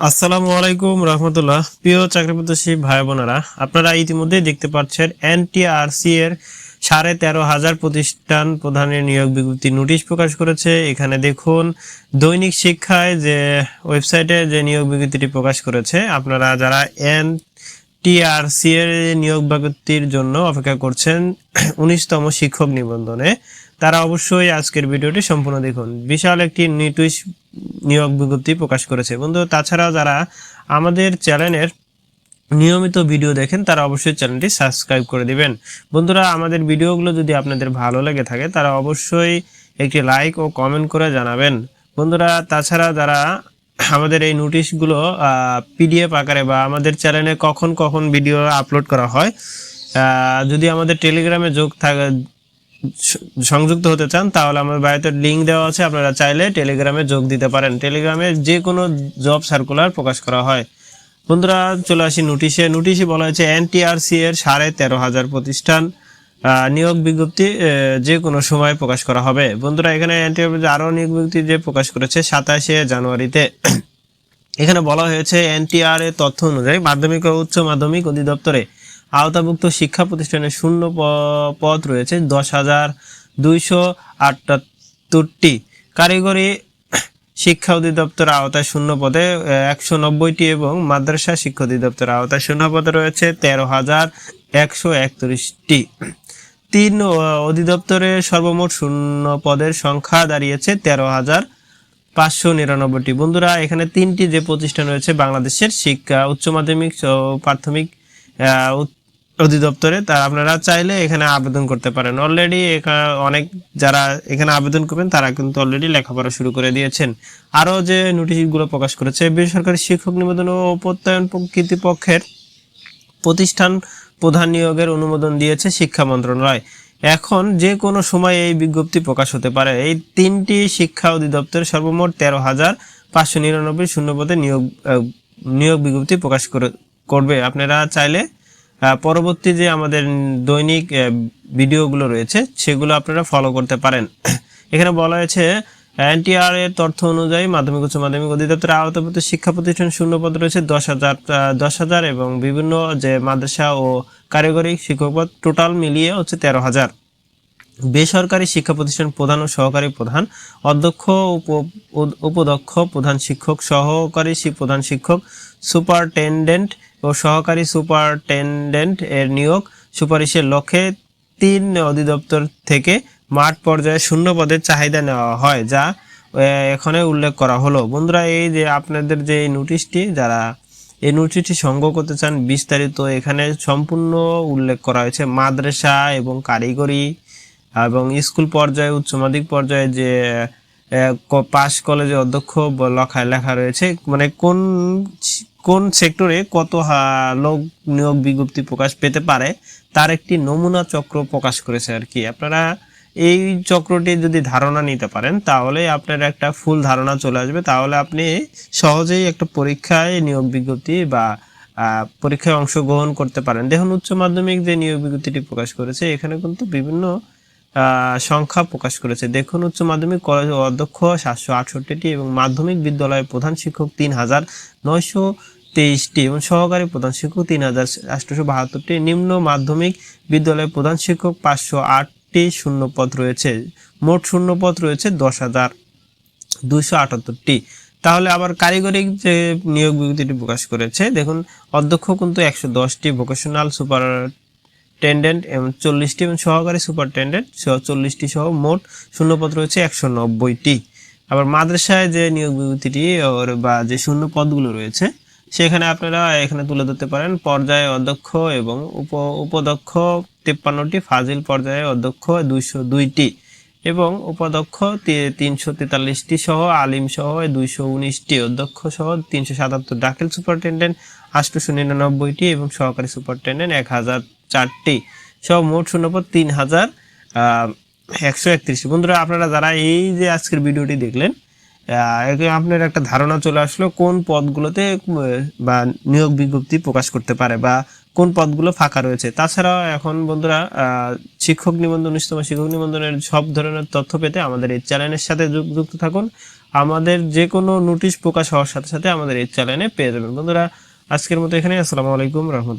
আসসালামু আলাইকুম রহমতুল্লাহ। প্রিয় চাকরিপ্রত্যাশী ভাই বোনেরা, আপনারা ইতিমধ্যেই দেখতে পাচ্ছেন এনটিআরসি এর 13,500 প্রতিষ্ঠান প্রধানের নিয়োগ বিজ্ঞপ্তি নোটিশ প্রকাশ করেছে। এখানে দেখুন দৈনিক শিক্ষায় যে ওয়েবসাইটে যে নিয়োগ বিজ্ঞপ্তিটি প্রকাশ করেছে, আপনারা যারা এনটিআরসি এর নিয়োগ বিজ্ঞপ্তির জন্য অপেক্ষা করছেন 19তম শিক্ষক নিবন্ধনে, তারা অবশ্যই আজকের ভিডিওটি সম্পূর্ণ দেখুন। বিশাল একটি নিয়োগ বিজ্ঞপ্তি প্রকাশ করেছে বন্ধু। তাছাড়াও যারা আমাদের চ্যানেলের নিয়মিত ভিডিও দেখেন তারা অবশ্যই চ্যানেলটি সাবস্ক্রাইব করে দিবেন। বন্ধুরা, আমাদের ভিডিওগুলো যদি আপনাদের ভালো লেগে থাকে তারা অবশ্যই একটি লাইক ও কমেন্ট করে জানাবেন বন্ধুরা। তাছাড়া যারা আমাদের এই নোটিশগুলো পিডিএফ আকারে বা আমাদের চ্যানেলে কখন কখন ভিডিও আপলোড করা হয়, যদি আমাদের টেলিগ্রামে সংযুক্ত হতে চান তাহলে আমার বায়োতে লিঙ্ক দেওয়া আছে, আপনারা চাইলে টেলিগ্রামে যোগ দিতে পারেন। টেলিগ্রামে যে কোনো জব সার্কুলার প্রকাশ করা হয়। বন্ধুরা, চলে আসি নোটিশে বলা হয়েছে এনটিআরসি এর 13,500 প্রতিষ্ঠান নিয়োগ বিজ্ঞপ্তি যে কোনো সময় প্রকাশ করা হবে। বন্ধুরা, এখানে এনটিআরসি আরও নিয়োগ বিজ্ঞপ্তি যে প্রকাশ করেছে 27শে জানুয়ারিতে। এখানে বলা হয়েছে এনটিআর এর তথ্য অনুযায়ী মাধ্যমিক ও উচ্চ মাধ্যমিক অধিদপ্তরে আওতাভুক্ত শিক্ষা প্রতিষ্ঠানে শূন্য পদ রয়েছে 10,278টি। কারিগরি শিক্ষা অধিদপ্তর আওতায় শূন্য পদে 190টি এবং মাদ্রাসা শিক্ষা অধিদপ্তর আওতায় শূন্য পদে রয়েছে 13,131টি। 3 অধিদপ্তরে সর্বমোট শূন্য পদের সংখ্যা দাঁড়িয়েছে 13,599টি। বন্ধুরা, এখানে 3টি যে প্রতিষ্ঠান রয়েছে বাংলাদেশের শিক্ষা উচ্চ মাধ্যমিক ও প্রাথমিক অধিদপ্তরে, তা আপনারা চাইলে এখানে আবেদন করতে পারেন। অলরেডি অনেক যারা এখানে আবেদন করবেন তারা কিন্তু অলরেডি লেখাপড়া শুরু করে দিয়েছেন। আরও যে নোটিশগুলো প্রকাশ করেছে, বেসরকারি শিক্ষক নিবন্ধন ও প্রত্যয়ন কর্তৃপক্ষের প্রতিষ্ঠান প্রধান নিয়োগের অনুমোদন দিয়েছে শিক্ষা মন্ত্রণালয়। এখন যে কোনো সময় এই বিজ্ঞপ্তি প্রকাশ হতে পারে। এই 3টি শিক্ষা অধিদপ্তর সর্বমোট 13,599 শূন্যপদে নিয়োগ বিজ্ঞপ্তি প্রকাশ করবে। আপনারা চাইলে পরবর্তী যে আমাদের দৈনিক ভিডিওগুলো রয়েছে সেগুলো আপনারা ফলো করতে পারেন। এখানে বলা হয়েছে এনটিআর এর তথ্য অনুযায়ী মাধ্যমিক উচ্চ মাধ্যমিক অধিদপ্তরের আওতাভুক্ত শিক্ষা প্রতিষ্ঠান শূন্যপদ রয়েছে 10,000 এবং বিভিন্ন যে মাদ্রাসা ও কারিগরি শিক্ষক পদ টোটাল মিলিয়ে হচ্ছে 13,000। বেসরকারি শিক্ষা প্রতিষ্ঠান প্রধান ও সহকারী প্রধান, অধ্যক্ষ, উপাধ্যক্ষ, প্রধান শিক্ষক, সহকারী প্রধান শিক্ষক, সুপারিনটেনডেন্ট ও সহকারী সুপারিনটেনডেন্ট এর নিয়োগ সুপারিশের লক্ষ্যে 3 অধিদপ্তর থেকে মাঠ পর্যায়ে শূন্য পদের চাহিদা নেওয়া হয়, যা এখানে উল্লেখ করা হলো। বন্ধুরা, এই যে আপনাদের যে নোটিশটি, যারা এই নোটিশটি সংগ্রহ করতে চান বিস্তারিত এখানে সম্পূর্ণ উল্লেখ করা হয়েছে। মাদ্রাসা এবং কারিগরি এবং স্কুল পর্যায়ে উচ্চ মাধ্যমিক পর্যায়ে যে পাস কলেজে অধ্যক্ষ লেখা রয়েছে, মানে কোন কোন সেক্টরে কত লোক নিয়োগ বিজ্ঞপ্তি প্রকাশ পেতে পারে তার একটি নমুনা চক্র প্রকাশ করেছে আর কি। আপনারা এই চক্রটি যদি ধারণা নিতে পারেন তাহলে আপনার একটা ফুল ধারণা চলে আসবে, তাহলে আপনি সহজেই একটা পরীক্ষায় নিয়োগ বিজ্ঞপ্তি বা পরীক্ষায় অংশগ্রহণ করতে পারেন। দেখুন, উচ্চ মাধ্যমিক যে নিয়োগ বিজ্ঞপ্তিটি প্রকাশ করেছে এখানে কিন্তু বিভিন্ন সংখ্যা প্রকাশ করেছে। দেখুন, উচ্চ মাধ্যমিক কলেজ অধ্যক্ষ 768টি এবং মাধ্যমিক বিদ্যালয়ের প্রধান শিক্ষক 3,923টি এবং সহকারী প্রধান শিক্ষক 3,872টি। নিম্ন মাধ্যমিক বিদ্যালয়ের প্রধান শিক্ষক 508টি শূন্যপদ রয়েছে। মোট শূন্যপদ রয়েছে 10,278টি। তাহলে আবার কারিগরি যে নিয়োগ বিজ্ঞপ্তিটি প্রকাশ করেছে, দেখুন, অধ্যক্ষ কিন্তু 110টি, ভোকেশনাল সুপারিনটেনডেন্ট 40টি এবং সহকারী সুপারিনটেনডেন্ট 40টি সহ মোট শূন্যপদ রয়েছে 190টি। আবার মাদ্রাসায় যে নিয়োগ বিজ্ঞপ্তিটি বা যে শূন্য পদগুলো রয়েছে সেখানে আপনারা এখানে তুলে ধরতে পারেন। পর্যায়ে অধ্যক্ষ এবং উপাধ্যক্ষ 53টি, ফাজিল পর্যায়ে অধ্যক্ষ 202টি এবং উপাধ্যক্ষ 343টি সহ আলিম সহ 219টি, অধ্যক্ষ সহ 377, দাখিল সুপারিনটেনডেন্ট 899টি এবং সহকারী সুপারিনটেনডেন্ট 1004টি সহ মোট শূন্যপদ 3,131। বন্ধুরা, আপনারা যারা এই যে আজকের ভিডিওটি দেখলেন, আপনার একটা ধারণা চলে আসলো কোন পদগুলোতে বা নিয়োগ বিজ্ঞপ্তি প্রকাশ করতে পারে বা কোন পদগুলো ফাঁকা রয়েছে। তাছাড়াও এখন বন্ধুরা শিক্ষক নিবন্ধন, 19তম শিক্ষক নিবন্ধনের সব ধরনের তথ্য পেতে আমাদের এই চ্যানেলের সাথে যুক্ত থাকুন। আমাদের যে কোনো নোটিশ প্রকাশ হওয়ার সাথে সাথে আমাদের এই চ্যানেলে পেয়ে যাবেন। বন্ধুরা, আজকের মতো এখানে। আসসালামু আলাইকুম রহমতুল্লাহ।